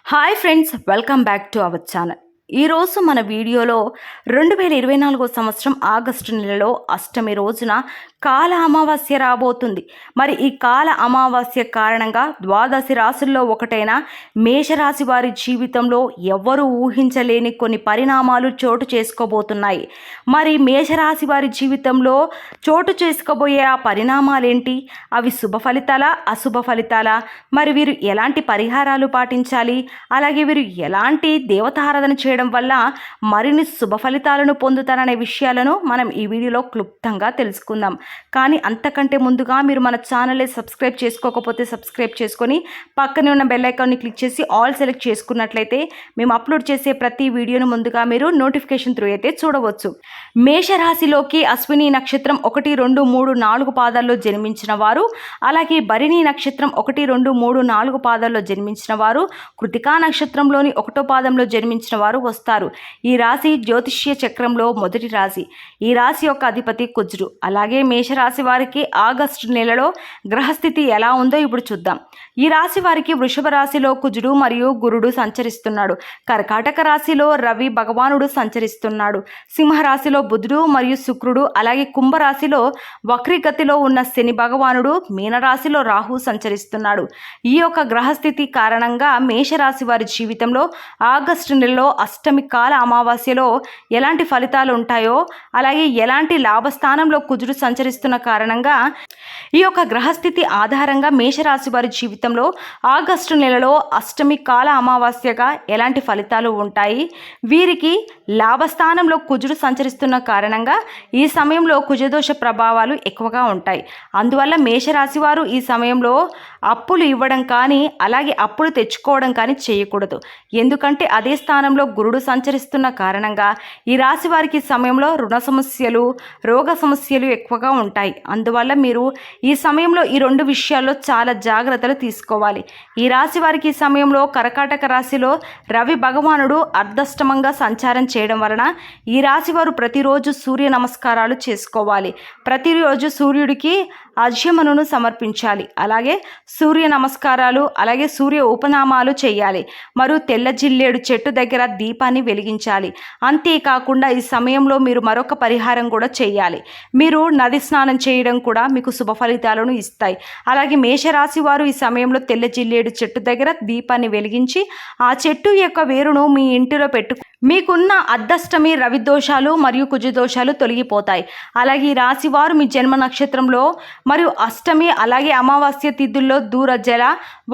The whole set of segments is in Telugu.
Hi friends, welcome back to our channel. ఈరోజు మన వీడియోలో 2024 సంవత్సరం ఆగస్టు నెలలో అష్టమి రోజున కాల అమావాస్య రాబోతుంది. మరి ఈ కాల అమావాస్య కారణంగా ద్వాదశి రాశుల్లో ఒకటైన మేషరాశి వారి జీవితంలో ఎవ్వరూ ఊహించలేని కొన్ని పరిణామాలు చోటు చేసుకోబోతున్నాయి. మరి మేషరాశి వారి జీవితంలో చోటు చేసుకోబోయే ఆ పరిణామాలేంటి? అవి శుభ ఫలితాలా, అశుభ ఫలితాలా? మరి వీరు ఎలాంటి పరిహారాలు పాటించాలి? అలాగే వీరు ఎలాంటి దేవతారాధన చేయడం వల్ల మరిన్ని శుభ ఫలితాలను పొందుతారనే విషయాలను మనం ఈ వీడియోలో క్లుప్తంగా తెలుసుకుందాం. కానీ అంతకంటే ముందుగా మీరు మన ఛానల్ని సబ్స్క్రైబ్ చేసుకోకపోతే సబ్స్క్రైబ్ చేసుకొని పక్కనే ఉన్న బెల్ ఐకాన్ని క్లిక్ చేసి ఆల్ సెలెక్ట్ చేసుకున్నట్లయితే మేము అప్లోడ్ చేసే ప్రతి వీడియోను ముందుగా మీరు నోటిఫికేషన్ త్రూ అయితే చూడవచ్చు. మేషరాశిలోకి అశ్విని నక్షత్రం 1, 2, 3, 4 పాదాల్లో జన్మించిన వారు, అలాగే భరణి నక్షత్రం 1, 2, 3, 4 పాదాల్లో జన్మించిన వారు, కృతికా నక్షత్రంలోని 1వ పాదంలో జన్మించిన వారు వస్తారు. ఈ రాశి జ్యోతిష్య చక్రంలో మొదటి రాశి. ఈ రాశి యొక్క అధిపతి కుజుడు. అలాగే మేషరాశి వారికి ఆగస్టు నెలలో గ్రహస్థితి ఎలా ఉందో ఇప్పుడు చూద్దాం. ఈ రాశి వారికి వృషభ రాశిలో కుజుడు మరియు గురుడు సంచరిస్తున్నాడు. కర్కాటక రాశిలో రవి భగవానుడు సంచరిస్తున్నాడు. సింహరాశిలో బుధుడు మరియు శుక్రుడు, అలాగే కుంభరాశిలో వక్రీగతిలో ఉన్న శని భగవానుడు, మీనరాశిలో రాహు సంచరిస్తున్నాడు. ఈ యొక్క గ్రహస్థితి కారణంగా మేషరాశి వారి జీవితంలో ఆగస్టు నెలలో అష్టమి కాల అమావాస్యలో ఎలాంటి ఫలితాలు ఉంటాయో, అలాగే ఎలాంటి లాభస్థానంలో కుజుడు సంచరిస్తున్న కారణంగా ఈ యొక్క గ్రహస్థితి ఆధారంగా మేషరాశి వారి జీవితంలో ఆగస్టు నెలలో అష్టమి కాల అమావాస్యగా ఎలాంటి ఫలితాలు ఉంటాయి. వీరికి లాభస్థానంలో కుజుడు సంచరిస్తున్న కారణంగా ఈ సమయంలో కుజదోష ప్రభావాలు ఎక్కువగా ఉంటాయి. అందువల్ల మేషరాశి వారు ఈ సమయంలో అప్పులు ఇవ్వడం కానీ అలాగే అప్పులు తెచ్చుకోవడం కానీ చేయకూడదు. ఎందుకంటే అదే స్థానంలో గురుడు సంచరిస్తున్న కారణంగా ఈ రాశి వారికి సమయంలో రుణ సమస్యలు, రోగ సమస్యలు ఎక్కువగా ఉంటాయి. అందువల్ల మీరు ఈ సమయంలో ఈ 2 విషయాల్లో చాలా జాగ్రత్తలు తీసుకోవాలి. ఈ రాశి వారికి ఈ సమయంలో కర్కాటక రాశిలో రవి భగవానుడు అర్ధష్టమంగా సంచారం చేయడం వలన ఈ రాశి వారు ప్రతిరోజు సూర్య నమస్కారాలు చేసుకోవాలి. ప్రతిరోజు సూర్యుడికి అర్ఘ్యమును సమర్పించాలి. అలాగే సూర్య నమస్కారాలు, అలాగే సూర్య ఉపనామాలు చేయాలి. మరియు తెల్ల జిల్లేడు చెట్టు దగ్గర దీపాన్ని వెలిగించాలి. అంతేకాకుండా ఈ సమయంలో మీరు మరొక పరిహారం కూడా చేయాలి. మీరు నది స్నానం చేయడం కూడా మీకు శుభ ఫలితాలను ఇస్తాయి. అలాగే మేషరాశి వారు ఈ సమయంలో తెల్ల జిల్లేడు చెట్టు దగ్గర దీపాన్ని వెలిగించి ఆ చెట్టు యొక్క వేరును మీ ఇంటిలో మీకున్న అర్ధష్టమి రవి దోషాలు మరియు కుజ దోషాలు తొలగిపోతాయి. అలాగే ఈ రాశి వారు మీ జన్మ నక్షత్రంలో మరియు అష్టమి అలాగే అమావాస్య తిథుల్లో దూర జల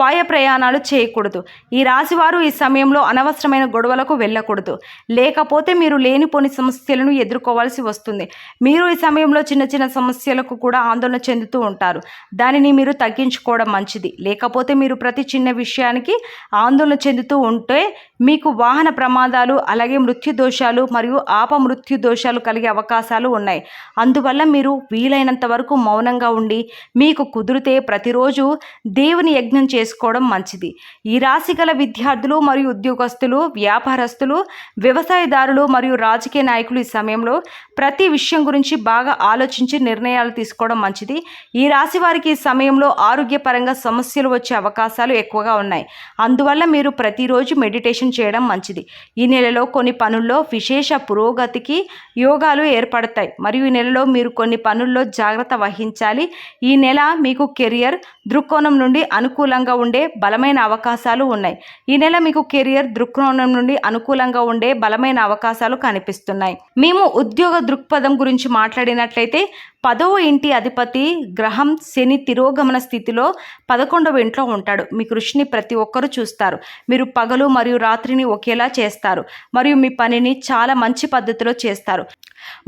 వాయు ప్రయాణాలు చేయకూడదు. ఈ రాశి వారు ఈ సమయంలో అనవసరమైన గొడవలకు వెళ్ళకూడదు. లేకపోతే మీరు లేనిపోని సమస్యలను ఎదుర్కోవాల్సి వస్తుంది. మీరు ఈ సమయంలో చిన్న చిన్న సమస్యలకు కూడా ఆందోళన చెందుతూ ఉంటారు. దానిని మీరు తగ్గించుకోవడం మంచిది. లేకపోతే మీరు ప్రతి చిన్న విషయానికి ఆందోళన చెందుతూ ఉంటే మీకు వాహన ప్రమాదాలు, అలాగే మృత్యు దోషాలు మరియు ఆపమృత్యు దోషాలు కలిగే అవకాశాలు ఉన్నాయి. అందువల్ల మీరు వీలైనంత వరకు మౌనంగా ఉండి మీకు కుదిరితే ప్రతిరోజు దేవుని యజ్ఞం చేసుకోవడం మంచిది. ఈ రాశి గల విద్యార్థులు మరియు ఉద్యోగస్తులు, వ్యాపారస్తులు, వ్యవసాయదారులు మరియు రాజకీయ నాయకులు ఈ సమయంలో ప్రతి విషయం గురించి బాగా ఆలోచించి నిర్ణయాలు తీసుకోవడం మంచిది. ఈ రాశి వారికి ఈ సమయంలో ఆరోగ్యపరంగా సమస్యలు వచ్చే అవకాశాలు ఎక్కువగా ఉన్నాయి. అందువల్ల మీరు ప్రతిరోజు మెడిటేషన్ చేయడం మంచిది. ఈ నెలలో కొన్ని పనుల్లో విశేష పురోగతికి యోగాలు ఏర్పడతాయి. మరియు ఈ నెలలో మీరు కొన్ని పనుల్లో జాగ్రత్త వహించాలి. ఈ నెల మీకు కెరియర్ దృక్కోణం నుండి అనుకూలంగా ఉండే బలమైన అవకాశాలు ఉన్నాయి. ఈ నెల మీకు కెరియర్ దృక్కోణం నుండి అనుకూలంగా ఉండే బలమైన అవకాశాలు కనిపిస్తున్నాయి. మేము ఉద్యోగ దృక్పథం గురించి మాట్లాడినట్లయితే 10వ ఇంటి అధిపతి గ్రహం శని తిరోగమన స్థితిలో 11వ ఇంట్లో ఉంటాడు. మీ కృషిని ప్రతి ఒక్కరూ చూస్తారు. మీరు పగలు మరియు రాత్రిని ఒకేలా చేస్తారు మరియు మీ పనిని చాలా మంచి పద్ధతిలో చేస్తారు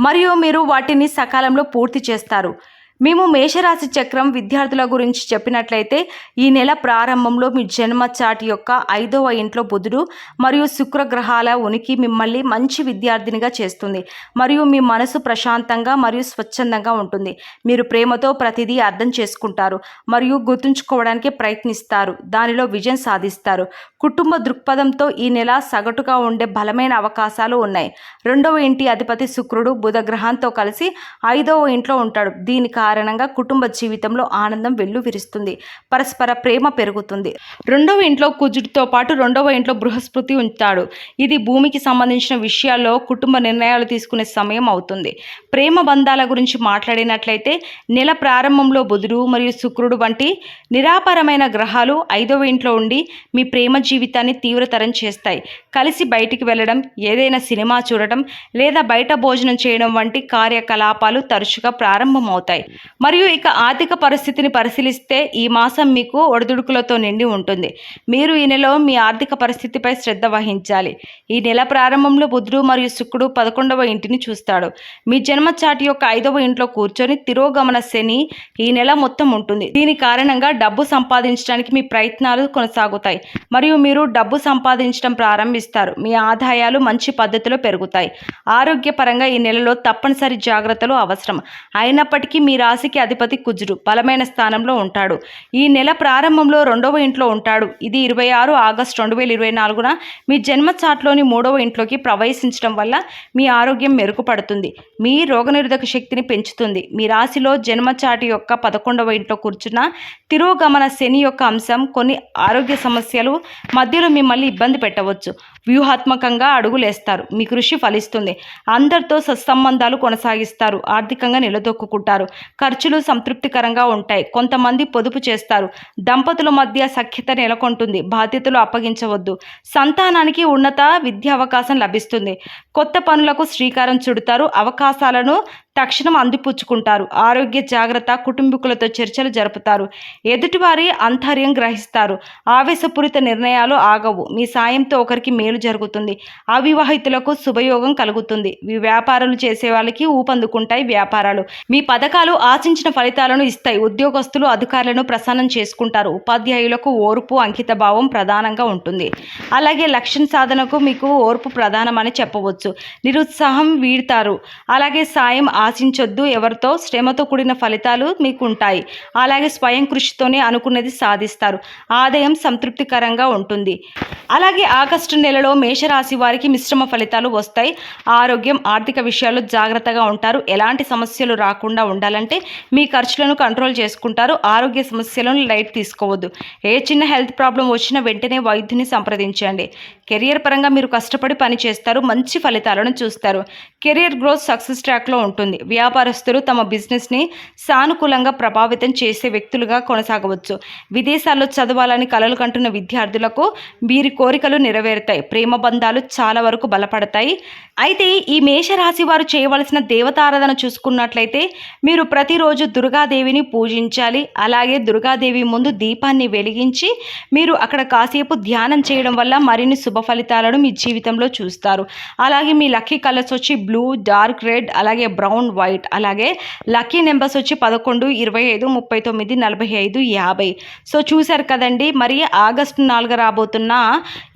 మరియు మీరు వాటిని సకాలంలో పూర్తి చేస్తారు. మేము మేషరాశి చక్రం విద్యార్థుల గురించి చెప్పినట్లయితే ఈ నెల ప్రారంభంలో మీ జన్మ చార్ట్ యొక్క 5వ ఇంట్లో బుధుడు మరియు శుక్రగ్రహాల ఉనికి మిమ్మల్ని మంచి విద్యార్థినిగా చేస్తుంది మరియు మీ మనసు ప్రశాంతంగా మరియు స్వచ్ఛందంగా ఉంటుంది. మీరు ప్రేమతో ప్రతిదీ అర్థం చేసుకుంటారు మరియు గుర్తుంచుకోవడానికి ప్రయత్నిస్తారు. దానిలో విజయం సాధిస్తారు. కుటుంబ దృక్పథంతో ఈ నెల సగటుగా ఉండే బలమైన అవకాశాలు ఉన్నాయి. 2వ ఇంటి అధిపతి శుక్రుడు బుధ గ్రహంతో కలిసి 5వ ఇంట్లో ఉంటాడు. దీని కారణంగా కుటుంబ జీవితంలో ఆనందం వెల్లువిరుస్తుంది, పరస్పర ప్రేమ పెరుగుతుంది. రెండవ ఇంట్లో కుజుడితో పాటు రెండవ ఇంట్లో బృహస్పతి ఉంటాడు. ఇది భూమికి సంబంధించిన విషయాల్లో కుటుంబ నిర్ణయాలు తీసుకునే సమయం అవుతుంది. ప్రేమ బంధాల గురించి మాట్లాడినట్లయితే నెల ప్రారంభంలో బుధుడు మరియు శుక్రుడు వంటి నిరాపరమైన గ్రహాలు 5వ ఇంట్లో ఉండి మీ ప్రేమ జీవితాన్ని తీవ్రతరం చేస్తాయి. కలిసి బయటికి వెళ్ళడం, ఏదైనా సినిమా చూడటం లేదా బయట భోజనం చేయడం వంటి కార్యకలాపాలు తరచుగా ప్రారంభమవుతాయి. మరియు ఇక ఆర్థిక పరిస్థితిని పరిశీలిస్తే ఈ మాసం మీకు ఒడిదుడుకులతో నిండి ఉంటుంది. మీరు ఈ నెలలో మీ ఆర్థిక పరిస్థితిపై శ్రద్ధ వహించాలి. ఈ నెల ప్రారంభంలో బుధుడు మరియు శుక్రుడు 11వ ఇంటిని చూస్తాడు. మీ జన్మ చార్ట్ యొక్క 5వ ఇంట్లో కూర్చొని తిరోగమన శని ఈ నెల మొత్తం ఉంటుంది. దీని కారణంగా డబ్బు సంపాదించడానికి మీ ప్రయత్నాలు కొనసాగుతాయి మరియు మీరు డబ్బు సంపాదించడం ప్రారంభిస్తారు. మీ ఆదాయాలు మంచి పద్ధతిలో పెరుగుతాయి. ఆరోగ్యపరంగా ఈ నెలలో తప్పనిసరి జాగ్రత్తలు అవసరం. అయినప్పటికీ మీ రాశికి అధిపతి కుజుడు బలమైన స్థానంలో ఉంటాడు. ఈ నెల ప్రారంభంలో 2వ ఇంట్లో ఉంటాడు. ఇది 26 ఆగస్టు 2024న మీ జన్మ చార్ట్లోని 3వ ఇంట్లోకి ప్రవేశించడం వల్ల మీ ఆరోగ్యం మెరుగుపడుతుంది, మీ రోగనిరోధక శక్తిని పెంచుతుంది. మీ రాశిలో జన్మ చార్ట్ యొక్క 11వ ఇంట్లో కూర్చున్న తిరోగమన శని యొక్క అంశం కొన్ని ఆరోగ్య సమస్యలు మధ్యలో మిమ్మల్ని ఇబ్బంది పెట్టవచ్చు. వ్యూహాత్మకంగా అడుగులేస్తారు, మీ కృషి ఫలిస్తుంది, అందరితో సత్సంబంధాలు కొనసాగిస్తారు, ఆర్థికంగా నిలదొక్కుంటారు, ఖర్చులు సంతృప్తికరంగా ఉంటాయి. కొంతమంది పొదుపు చేస్తారు. దంపతుల మధ్య సఖ్యత నెలకొంటుంది. బాధ్యతలు అప్పగించవద్దు. సంతానానికి ఉన్నత విద్యా అవకాశం లభిస్తుంది. కొత్త పనులకు శ్రీకారం చుడతారు. అవకాశాలను తక్షణం అందిపుచ్చుకుంటారు. ఆరోగ్య జాగ్రత్త, కుటుంబీకులతో చర్చలు జరుపుతారు. ఎదుటివారి అంతర్యం గ్రహిస్తారు. ఆవేశపూరిత నిర్ణయాలు ఆగవు. మీ సాయంతో ఒకరికి మేలు జరుగుతుంది. అవివాహితులకు శుభయోగం కలుగుతుంది. వ్యాపారాలు చేసే వాళ్ళకి ఊపందుకుంటాయి వ్యాపారాలు. మీ పథకాలు ఆశించిన ఫలితాలను ఇస్తాయి. ఉద్యోగస్తులు అధికారులను ప్రసన్నం చేసుకుంటారు. ఉపాధ్యాయులకు ఓర్పు, అంకిత భావం ప్రధానంగా ఉంటుంది. అలాగే లక్ష్యం సాధనకు మీకు ఓర్పు ప్రధానమని చెప్పవచ్చు. నిరుత్సాహం వీడతారు. అలాగే సాయం ఆశించొద్దు. ఎవరితో శ్రమతో కూడిన ఫలితాలు మీకు ఉంటాయి. అలాగే స్వయం కృషితోనే అనుకున్నది సాధిస్తారు. ఆదాయం సంతృప్తికరంగా ఉంటుంది. అలాగే ఆగస్టు నెలలో మేషరాశి వారికి మిశ్రమ ఫలితాలు వస్తాయి. ఆరోగ్యం, ఆర్థిక విషయాల్లో జాగ్రత్తగా ఉంటారు. ఎలాంటి సమస్యలు రాకుండా ఉండాలంటే మీ ఖర్చులను కంట్రోల్ చేసుకుంటారు. ఆరోగ్య సమస్యలను లైట్ తీసుకోవద్దు. ఏ చిన్న హెల్త్ ప్రాబ్లం వచ్చినా వెంటనే వైద్యుని సంప్రదించండి. కెరియర్ పరంగా మీరు కష్టపడి పని చేస్తారు. మంచి ఫలితాలను చూస్తారు. కెరియర్ గ్రోత్ సక్సెస్ ట్రాక్లో ఉంటుంది. వ్యాపారస్తులు తమ బిజినెస్ని సానుకూలంగా ప్రభావితం చేసే వ్యక్తులుగా కొనసాగవచ్చు. విదేశాల్లో చదవాలని కలలు కంటున్న విద్యార్థులకు వీరి కోరికలు నెరవేరుతాయి. ప్రేమ బంధాలు చాలా వరకు బలపడతాయి. అయితే ఈ మేషరాశి వారు చేయవలసిన దేవతారాధన చూసుకున్నట్లయితే మీరు ప్రతిరోజు దుర్గాదేవిని పూజించాలి. అలాగే దుర్గాదేవి ముందు దీపాన్ని వెలిగించి మీరు అక్కడ కాసేపు ధ్యానం చేయడం వల్ల మరిన్ని శుభ ఫలితాలను మీ జీవితంలో చూస్తారు. అలాగే మీ లక్కీ కలర్స్ వచ్చి బ్లూ, డార్క్ రెడ్, అలాగే బ్రౌన్, వైట్. అలాగే లక్కీ నెంబర్స్ వచ్చి 11, 25, 39, 45, 50. సో చూశారు కదండి, మరి ఆగస్టు 4 రాబోతున్న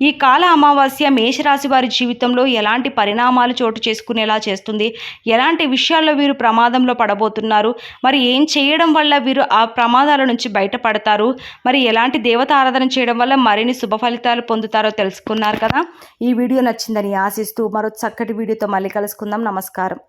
ఈ కాల అమావాస్య మేషరాశి వారి జీవితంలో ఎలాంటి పరిణామాలు చోటు చేసుకునేలా చేస్తుంది, ఎలాంటి విషయాల్లో వీరు ప్రమాదంలో పడబోతున్నారు, మరి ఏం చేయడం వల్ల వీరు ఆ ప్రమాదాల నుంచి బయటపడతారు, మరి ఎలాంటి దేవత ఆరాధన చేయడం వల్ల మరిన్ని శుభ ఫలితాలు పొందుతారో తెలుసుకున్నారు కదా. ఈ వీడియో నచ్చిందని ఆశిస్తూ మరో చక్కటి వీడియోతో మళ్ళీ కలుసుకుందాం. నమస్కారం.